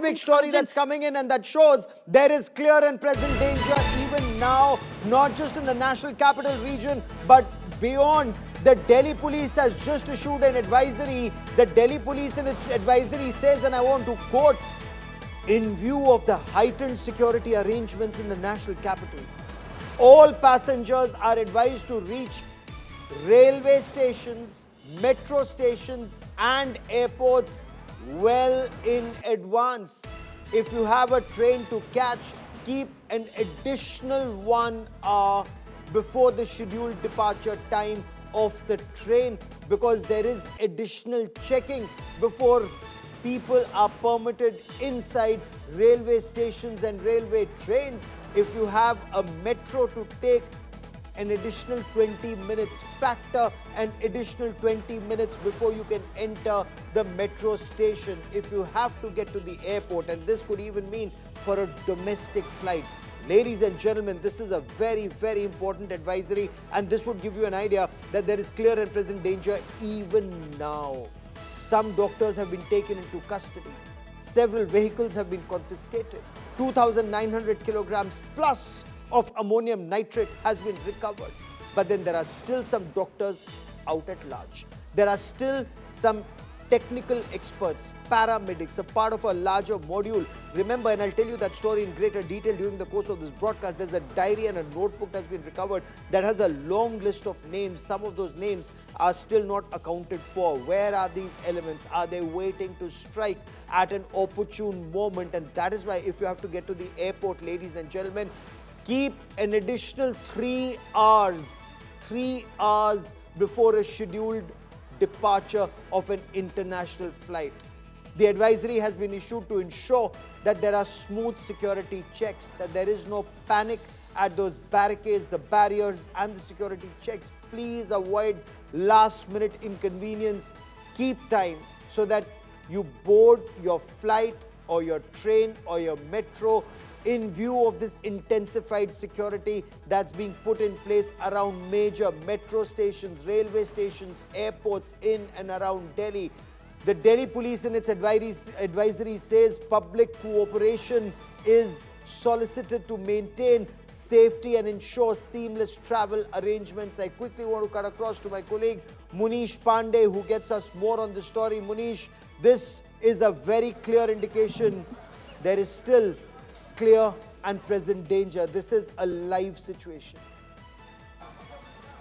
very big story that's coming in, and that shows there is clear and present danger even now, not just in the national capital region, but beyond. The Delhi police has just issued an advisory. The Delhi police in its advisory says, and I want to quote, in view of the heightened security arrangements in the national capital, all passengers are advised to reach railway stations, metro stations and airports well in advance. If you have a train to catch, keep an additional 1 hour before the scheduled departure time of the train, because there is additional checking before people are permitted inside railway stations and railway trains. If you have a metro to take, an additional 20 minutes, factor an additional 20 minutes before you can enter the metro station. If you have to get to the airport, and this could even mean for a domestic flight. Ladies and gentlemen, this is a very, very important advisory, and this would give you an idea that there is clear and present danger even now. Some doctors have been taken into custody. Several vehicles have been confiscated. 2,900 kilograms plus of ammonium nitrate has been recovered. But then there are still some doctors out at large. There are still some technical experts, paramedics, a part of a larger module. Remember, and I'll tell you that story in greater detail during the course of this broadcast, there's a diary and a notebook that's been recovered that has a long list of names. Some of those names are still not accounted for. Where are these elements? Are they waiting to strike at an opportune moment? And that is why if you have to get to the airport, ladies and gentlemen, keep an additional 3 hours before a scheduled departure of an international flight. The advisory has been issued to ensure that there are smooth security checks, that there is no panic at those barricades, the barriers and the security checks. Please avoid last-minute inconvenience. Keep time so that you board your flight or your train or your metro in view of this intensified security that's being put in place around major metro stations, railway stations, airports in and around Delhi. The Delhi police in its advisory says public cooperation is solicited to maintain safety and ensure seamless travel arrangements. I quickly want to cut across to my colleague Munish Pandey, who gets us more on the story. Munish, this is a very clear indication there is still clear and present danger. This is a live situation.